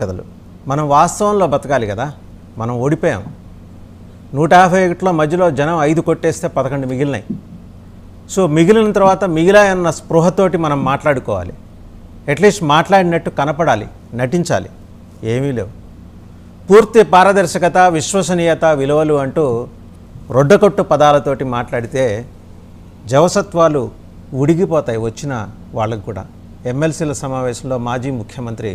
కథలు మనం వాస్తవంలో బతకాలి కదా. మనం ఓడిపోయాం. 151లో మధ్యలో జనం 5 కొట్టేస్తే 11 మిగిలినాయి. సో మిగిలిన తర్వాత మిగిలాయన్న స్పృహతోటి మనం మాట్లాడుకోవాలి. అట్లీస్ట్ మాట్లాడినట్టు కనపడాలి, నటించాలి. ఏమీ లేవు. పూర్తి పారదర్శకత, విశ్వసనీయత, విలువలు అంటూ రొడ్డకొట్టు పదాలతోటి మాట్లాడితే జవసత్వాలు ఉడిగిపోతాయి వచ్చిన వాళ్ళకు కూడా. ఎమ్మెల్సీల సమావేశంలో మాజీ ముఖ్యమంత్రి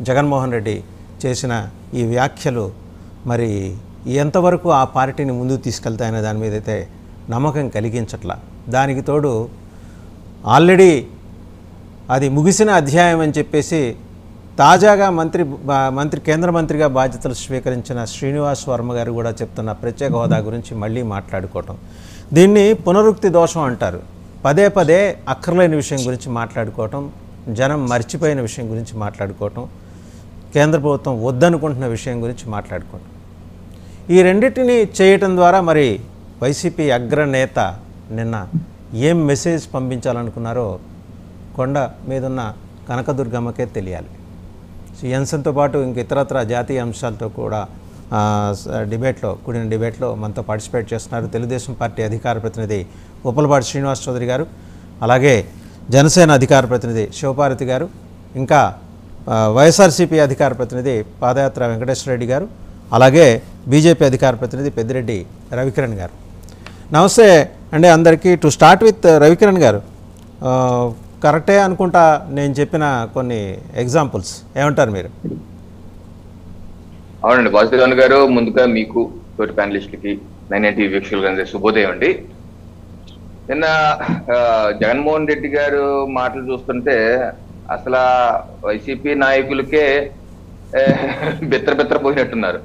జగన్మోహన్ రెడ్డి చేసిన ఈ వ్యాఖ్యలు మరి ఎంతవరకు ఆ పార్టీని ముందుకు తీసుకెళ్తాయనే దాని మీద అయితే నమ్మకం కలిగించట్లా. దానికి తోడు ఆల్రెడీ అది ముగిసిన అధ్యాయం అని చెప్పేసి తాజాగా కేంద్ర మంత్రిగా బాధ్యతలు స్వీకరించిన శ్రీనివాస్ వర్మ గారు కూడా చెప్తున్న ప్రత్యేక హోదా గురించి మళ్ళీ మాట్లాడుకోవటం, దీన్ని పునరుక్తి దోషం అంటారు. పదే పదే అక్కర్లేని విషయం గురించి మాట్లాడుకోవటం, జనం మర్చిపోయిన విషయం గురించి మాట్లాడుకోవటం, కేంద్ర ప్రభుత్వం వద్దనుకుంటున్న విషయం గురించి మాట్లాడుకోవటం, ఈ రెండింటిని చేయటం ద్వారా మరి వైసీపీ అగ్రనేత నిన్న ఏం మెసేజ్ పంపించాలనుకున్నారో కొండ మీదున్న కనకదుర్గమ్మకే తెలియాలి. ఎన్సన్తో పాటు ఇంక ఇతరత్ర జాతీయ అంశాలతో కూడా కూడిన డిబేట్లో మనతో పార్టిసిపేట్ చేస్తున్నారు తెలుగుదేశం పార్టీ అధికార ప్రతినిధి ఉప్పలపాటి శ్రీనివాస్ చౌదరి గారు, అలాగే జనసేన అధికార ప్రతినిధి శివపార్వతి గారు, ఇంకా వైఎస్ఆర్సీపీ అధికార ప్రతినిధి పాదయాత్ర వెంకటేశ్వర రెడ్డి గారు, అలాగే బీజేపీ అధికార ప్రతినిధి పెద్దిరెడ్డి రవికిరణ్ గారు. నమస్తే అండి అందరికీ. టు స్టార్ట్ విత్ రవికిరణ్ గారు, కరెక్టే అనుకుంటా నేను చెప్పిన కొన్ని ఎగ్జాంపుల్స్, ఏమంటారు మీరు? అవునండి వాసుదేవన్ గారు, ముందుగా మీకు తోటి ప్యానలిస్టులకి 990 వీక్షకులందరికీ శుభోదయం అండి. నిన్న జగన్మోహన్ రెడ్డి గారు మాటలు చూస్తుంటే అసలు వైసీపీ నాయకులకే బిత్తర పోయినట్టున్నారు.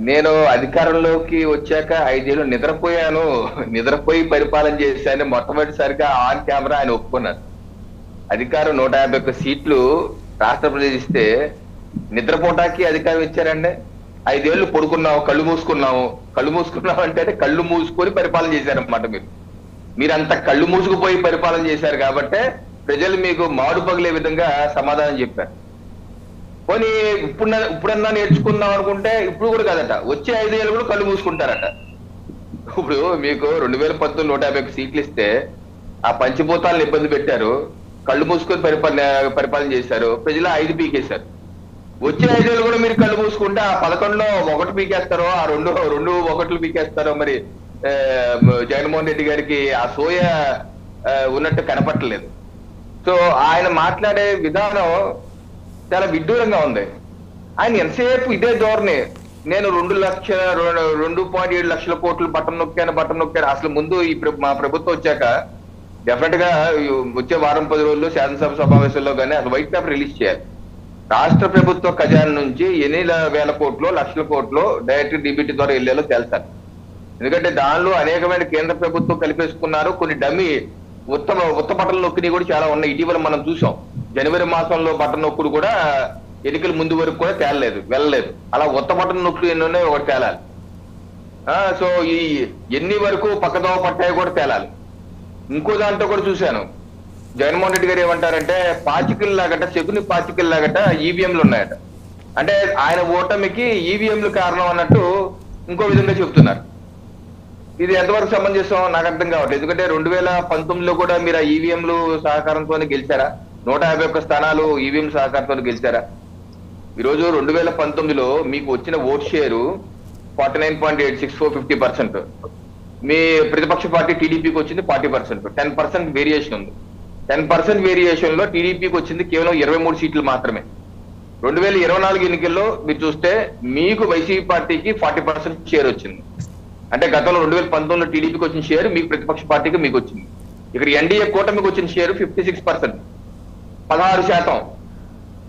నేను అధికారంలోకి వచ్చాక 5 ఏళ్ళు నిద్రపోయి పరిపాలన చేశాను మొట్టమొదటిసారిగా ఆన్ కెమెరా ఆయన ఒప్పుకున్నారు. అధికారం 151 సీట్లు రాష్ట్ర ప్రజలు ఇస్తే నిద్రపోటానికి అధికారం ఇచ్చారండి. 5 ఏళ్ళు పడుకున్నావు, కళ్ళు మూసుకున్నావు అంటే కళ్ళు మూసుకొని పరిపాలన చేశారన్నమాట. మీరంతా కళ్ళు మూసుకుపోయి పరిపాలన చేశారు కాబట్టే ప్రజలు మీకు మాడు పగిలే విధంగా సమాధానం చెప్పారు. పోనీ ఇప్పుడన్నా నేర్చుకుందాం అనుకుంటే ఇప్పుడు కూడా కాదట, వచ్చే 5 ఏళ్ళు కూడా కళ్ళు మూసుకుంటారట. ఇప్పుడు మీకు 2019 151 సీట్లు ఇస్తే ఆ పంచభూతాలను ఇబ్బంది పెట్టారు, కళ్ళు మూసుకొని పరిపాలన చేశారు, ప్రజలు 5 పీకేశారు. వచ్చే 5 ఏళ్ళు కూడా మీరు కళ్ళు మూసుకుంటే ఆ 11లో 1 పీకేస్తారో, ఆ 2 1 పీకేస్తారో మరి జగన్మోహన్ రెడ్డి గారికి ఆ సోయ ఉన్నట్టు కనపట్టలేదు. సో ఆయన మాట్లాడే విధానం చాలా విడ్డూరంగా ఉంది. ఆయన ఎంతసేపు ఇదే ధోరణి, నేను 2.7 లక్షల కోట్లు బటన్ నొక్కాను. అసలు ముందు మా ప్రభుత్వం వచ్చాక డెఫినెట్ గా వచ్చే వారం 10 రోజుల్లో శాసనసభ సమావేశంలో కానీ అసలు వైట్ పేపర్ రిలీజ్ చేయాలి. రాష్ట్ర ప్రభుత్వ ఖజానా నుంచి ఎన్ని వేల కోట్లు, లక్షల కోట్లు డైరెక్ట్ డిబిటీ ద్వారా వెళ్లేలో తేల్చాలి. ఎందుకంటే దానిలో అనేకమైన కేంద్ర ప్రభుత్వం కలిపేసుకున్నారు. కొన్ని డమ్మి ఉత్త బట్టలు నొక్కినవి కూడా చాలా ఉన్నాయి. ఇటీవల మనం చూసాం, జనవరి మాసంలో బట్టలు నొక్కుడు కూడా ఎన్నికల ముందు వరకు కూడా వెళ్ళలేదు. అలా ఉత్త బట్టలు నొక్కులు ఎన్ని ఉన్నాయి, ఒకటి తేలాలి. సో ఈ ఎన్ని వరకు పక్కదోవ పట్టాయి కూడా తేలాలి. ఇంకో దాంట్లో కూడా చూశాను, జగన్మోహన్ రెడ్డి గారు ఏమంటారంటే శకుని పాచికల్ లాగట ఈవీఎంలు ఉన్నాయట. అంటే ఆయన ఓటమికి ఈవీఎంలు కారణం అన్నట్టు ఇంకో విధంగా చెప్తున్నారు. ఇది ఎంతవరకు సమంజసం నాకు అర్థం కావట్లేదు. ఎందుకంటే 2019లో కూడా మీరు ఆ ఈవీఎంలు సహకారంతో గెలిచారా? 151 స్థానాలు ఈవీఎం సహకారంతో గెలిచారా? ఈరోజు 2019లో మీకు వచ్చిన ఓట్ షేరు 49.864 మీ ప్రతిపక్ష పార్టీ టీడీపీకి వచ్చింది 40%. 10% వేరియేషన్ ఉంది. 10% వేరియేషన్ లో టీడీపీకి వచ్చింది కేవలం 23 సీట్లు మాత్రమే. 2024 ఎన్నికల్లో మీరు చూస్తే మీకు వైసీపీ పార్టీకి 40% షేర్ వచ్చింది. అంటే గతంలో 2019లో టీడీపీకి వచ్చిన షేర్ మీకు ప్రతిపక్ష పార్టీకి మీకు వచ్చింది. ఇక్కడ ఎన్డీఏ కూటమికి వచ్చిన షేర్ 56%, 16%.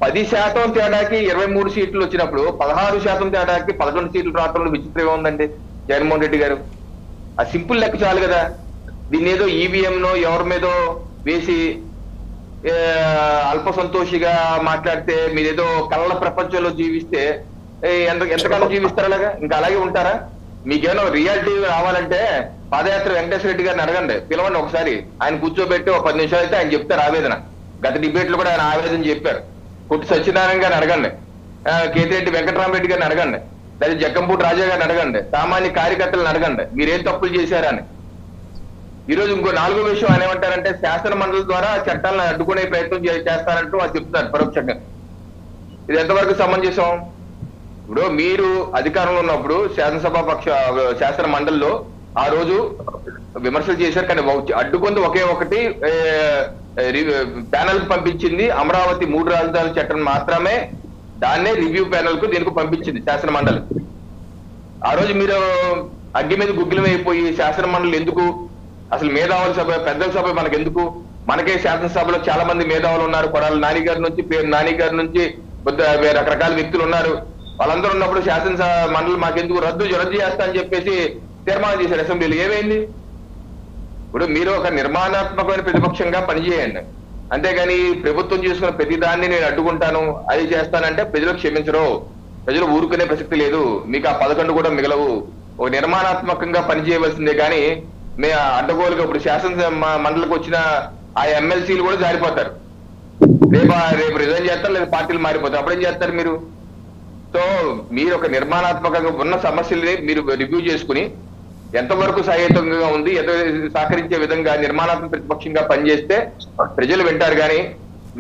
10% తేడాకి 23 సీట్లు వచ్చినప్పుడు 16% తేడాకి 11 సీట్లు రావడంలో విచిత్రంగా ఉందండి జగన్మోహన్ రెడ్డి గారు. ఆ సింపుల్ లెక్క చాలు కదా. దీన్ని ఏదో ఈవీఎంనో ఎవరి మీదో వేసి అల్ప సంతోషిగా మాట్లాడితే మీరేదో కళ్ళ ప్రపంచంలో జీవిస్తే ఎంతకాలం జీవిస్తారు? అలాగా ఇంకా అలాగే ఉంటారా? మీకేమో రియాలిటీ రావాలంటే పాదయాత్ర వెంకటేశ్వర రెడ్డి గారిని అడగండి, పిలవండి ఒకసారి. ఆయన కూర్చోబెట్టి ఒక 10 నిమిషాలు అయితే ఆయన చెప్తారు ఆవేదన. గత డిబేట్ లో కూడా ఆయన ఆవేదన చెప్పారు. పుట్టి సత్యనారాయణ గారిని అడగండి, కేతిరెడ్డి వెంకటరామరెడ్డి గారిని అడగండి, లేదా జగ్గంపూడి రాజా గారిని అడగండి, సామాన్య కార్యకర్తలను అడగండి మీరేం తప్పులు చేశారని. ఈరోజు ఇంకో నాలుగో విషయం ఆయన ఏమంటారంటే శాసన మండలి ద్వారా చట్టాలను అడ్డుకునే ప్రయత్నం చేస్తారంటూ వాళ్ళు చెప్తున్నారు పరోక్షంగా. ఇది ఎంతవరకు సమంజసం? ఇప్పుడు మీరు అధికారంలో ఉన్నప్పుడు శాసన మండలిలో ఆ రోజు విమర్శలు చేశారు, కానీ అడ్డుకుంది ఒకే ఒకటి ప్యానెల్ కు పంపించింది అమరావతి 3 రాజధానుల చట్టం మాత్రమే. దాన్నే రివ్యూ ప్యానెల్ కు దీనికి పంపించింది శాసన మండలి. ఆ రోజు మీరు అగ్గి మీద గుగ్గిలం అయిపోయి శాసన మండలి ఎందుకు, అసలు మేధావుల సభ పెద్దల సభ మనకు ఎందుకు, మనకే శాసనసభలో చాలా మంది మేధావులు ఉన్నారు, కొడాలి నాని గారి నుంచి నాని గారి నుంచి రకరకాల వ్యక్తులు ఉన్నారు, వాళ్ళందరూ ఉన్నప్పుడు శాసన మండలి మాకెందుకు రద్దు చేస్తా అని చెప్పేసి తీర్మానం చేశారు అసెంబ్లీలో. ఏమైంది? ఇప్పుడు మీరు ఒక నిర్మాణాత్మకమైన ప్రతిపక్షంగా పనిచేయండి, అంతేగాని ప్రభుత్వం చేసుకున్న ప్రతి దాన్ని నేను అడ్డుకుంటాను అది చేస్తానంటే ప్రజలు క్షమించరు, ప్రజలు ఊరుకునే ప్రసక్తి లేదు, మీకు ఆ 11 కూడా మిగలవు. ఒక నిర్మాణాత్మకంగా పనిచేయవలసిందే కానీ మే అడ్డగోలుగా ఇప్పుడు శాసన మండలికి వచ్చిన ఆ ఎమ్మెల్సీలు కూడా జారిపోతారు, రేపు రిజైన్ చేస్తారు, లేదా పార్టీలు మారిపోతారు, అప్పుడేం చేస్తారు మీరు? సో మీరు ఒక నిర్మాణాత్మకంగా ఉన్న సమస్యల్ని మీరు రివ్యూ చేసుకుని ఎంతవరకు సహాయతంగా ఉంది, ఎంత సహకరించే విధంగా నిర్మాణాత్మక ప్రతిపక్షంగా పనిచేస్తే ప్రజలు వింటారు. కానీ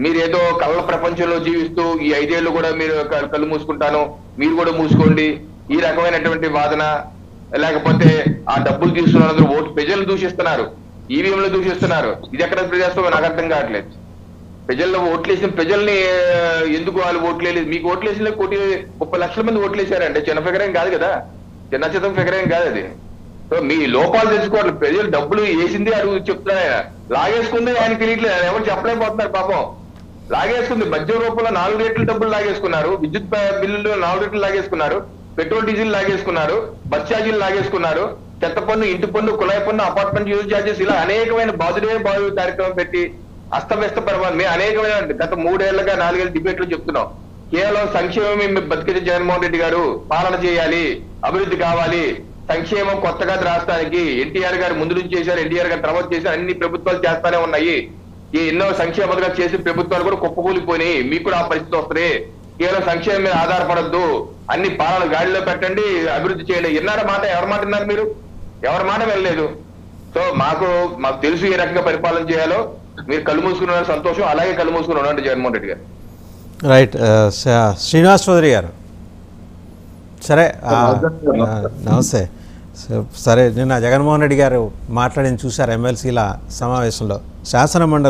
మీరేదో కళ్ళ ప్రపంచంలో జీవిస్తూ ఈ 5 ఏళ్ళు కూడా మీరు కళ్ళు మూసుకుంటాను మీరు కూడా మూసుకోండి ఈ రకమైనటువంటి వాదన, లేకపోతే ఆ డబ్బులు తీసుకున్న ఓటు ప్రజలు దూషిస్తున్నారు, ఈవీఎంలు దూషిస్తున్నారు, ఇది ఎక్కడ ప్రజాస్వామ్యం నాకు అర్థం కావట్లేదు. ప్రజల్లో ఓట్లేసిన ప్రజల్ని ఎందుకు వాళ్ళు ఓట్లేదు? మీకు ఓట్లేసిన 1,30 లక్షల మంది ఓట్లేశారంటే చిన్న ఫిగర్ ఏం కాదు కదా, చిన్న ఫిగర్ ఏం కాదు అది. సో మీ లోపాలు తెలుసుకోవాలి. ప్రజలు డబ్బులు వేసింది అడుగు చెప్తున్నా, లాగేసుకుంది ఆయన తెలియట్లేదు, ఆయన ఎవరు చెప్పలేకపోతున్నారు పాపం. లాగేసుకుంది మద్యం రూపంలో 4 రేట్ల డబ్బులు లాగేసుకున్నారు, విద్యుత్ బిల్లులు 4 రేట్లు లాగేసుకున్నారు, పెట్రోల్ డీజిల్ లాగేసుకున్నారు, బస్ ఛార్జీలు లాగేసుకున్నారు, చెత్త పన్ను, ఇంటి పన్ను, కుళాయి పన్ను, అపార్ట్మెంట్ యూజ్ ఛార్జెస్, ఇలా అనేకమైన బాధుడే కార్యక్రమం పెట్టి అస్తవ్యస్త పరిమాణం మేము అనేకమైన గత 3 ఏళ్లుగా 4 ఏళ్ళ డిబేట్లు చెప్తున్నాం. కేవలం సంక్షేమమే బతికించే జగన్మోహన్ రెడ్డి గారు పాలన చేయాలి, అభివృద్ధి కావాలి, సంక్షేమం కొత్తగా రాష్ట్రానికి ఎన్టీఆర్ గారు ముందు నుంచి చేశారు, ఎన్టీఆర్ గారు తర్వాత చేశారు, అన్ని ప్రభుత్వాలు చేస్తానే ఉన్నాయి. ఈ ఎన్నో సంక్షేమ పథకాలు చేసి ప్రభుత్వాలు కూడా కుప్పకూలిపోయినాయి, మీకు కూడా ఆ పరిస్థితి వస్తుంది. కేవలం సంక్షేమం మీద ఆధారపడద్దు, అన్ని పాలన గాడిలో పెట్టండి, అభివృద్ధి చేయండి. విన్నారా మాట? ఎవరి మాట విన్నారు మీరు? ఎవరి మాట వెళ్ళలేదు. సో మాకు తెలుసు ఏ రకంగా పరిపాలన చేయాలో. మీరు కళ్ళు మూసుకున్న సంతోషం, అలాగే కళ్ళు మూసుకుని ఉండండి జగన్మోహన్ రెడ్డి గారు. రైట్. శ్రీనివాస్ చౌదరి గారు, సరే నమస్తే. సరే, నిన్న జగన్మోహన్ రెడ్డి గారు మాట్లాడింది చూశారు ఎమ్మెల్సీల సమావేశంలో. శాసన మండలి